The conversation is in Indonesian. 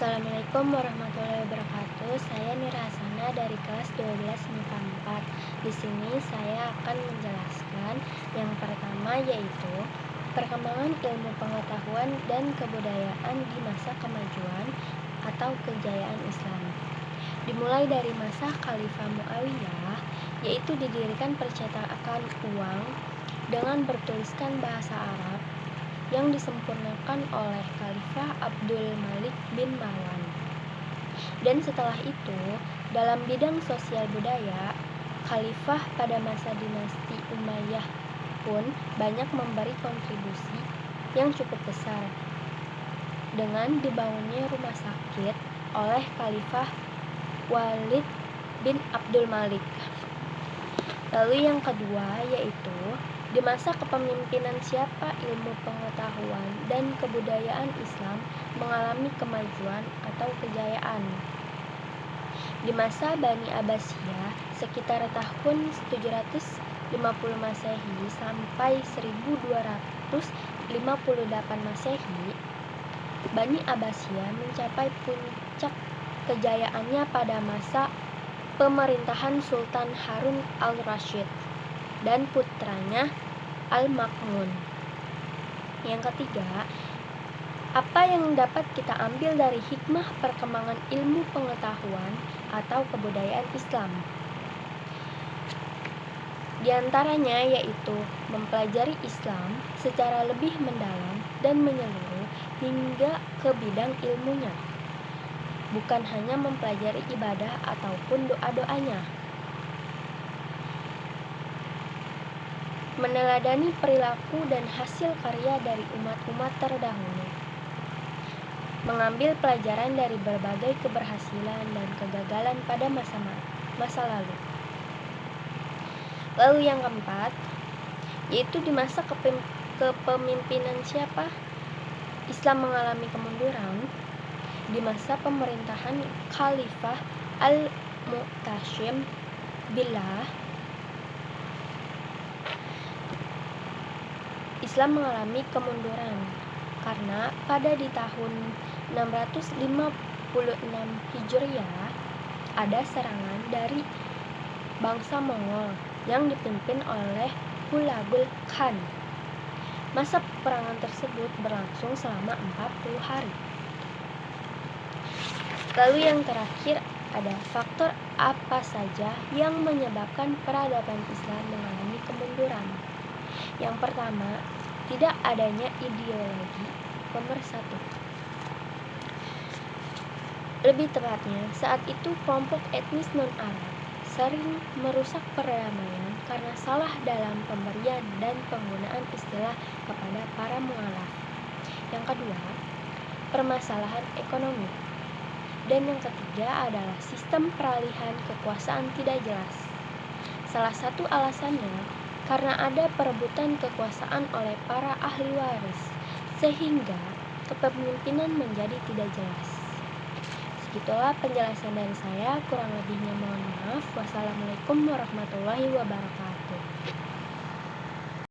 Assalamualaikum warahmatullahi wabarakatuh. Saya Nira Hasana dari kelas 12 MIPA 4. Di sini saya akan menjelaskan yang pertama yaitu perkembangan ilmu pengetahuan dan kebudayaan di masa kemajuan atau kejayaan Islam. Dimulai dari masa Khalifah Muawiyah, yaitu didirikan percetakan uang dengan bertuliskan bahasa Arab yang disempurnakan oleh Khalifah Abdul Malik bin Marwan. Dan setelah itu, dalam bidang sosial budaya, Khalifah pada masa dinasti Umayyah pun banyak memberi kontribusi yang cukup besar dengan dibangunnya rumah sakit oleh Khalifah Walid bin Abdul Malik. Lalu yang kedua yaitu di masa kepemimpinan siapa ilmu pengetahuan dan kebudayaan Islam mengalami kemajuan atau kejayaan. Di masa Bani Abbasiyah sekitar tahun 750 Masehi sampai 1258 Masehi, Bani Abbasiyah mencapai puncak kejayaannya pada masa pemerintahan Sultan Harun al-Rasyid dan putranya Al-Ma'mun. Yang ketiga, apa yang dapat kita ambil dari hikmah perkembangan ilmu pengetahuan atau kebudayaan Islam? Di antaranya yaitu mempelajari Islam secara lebih mendalam dan menyeluruh hingga ke bidang ilmunya, bukan hanya mempelajari ibadah ataupun doa-doanya. Meneladani perilaku dan hasil karya dari umat-umat terdahulu, mengambil pelajaran dari berbagai keberhasilan dan kegagalan pada masa lalu. Lalu yang keempat, yaitu di masa kepemimpinan siapa Islam mengalami kemunduran? Di masa pemerintahan Khalifah Al-Mu'tasim Billah, Islam mengalami kemunduran karena pada di tahun 656 Hijriah ada serangan dari bangsa Mongol yang dipimpin oleh Hulagu Khan. Masa peperangan tersebut berlangsung selama 40 hari. Lalu yang terakhir ada faktor apa saja yang menyebabkan peradaban Islam mengalami kemunduran. Yang pertama, tidak adanya ideologi pemersatu. Lebih tepatnya, saat itu kelompok etnis non-Arab sering merusak perdamaian karena salah dalam pemberian dan penggunaan istilah kepada para mualaf. Yang kedua, permasalahan ekonomi. Dan yang ketiga adalah sistem peralihan kekuasaan tidak jelas. Salah satu alasannya karena ada perebutan kekuasaan oleh para ahli waris, sehingga kepemimpinan menjadi tidak jelas. Segitulah penjelasan dari saya, kurang lebihnya mohon maaf. Wassalamualaikum warahmatullahi wabarakatuh.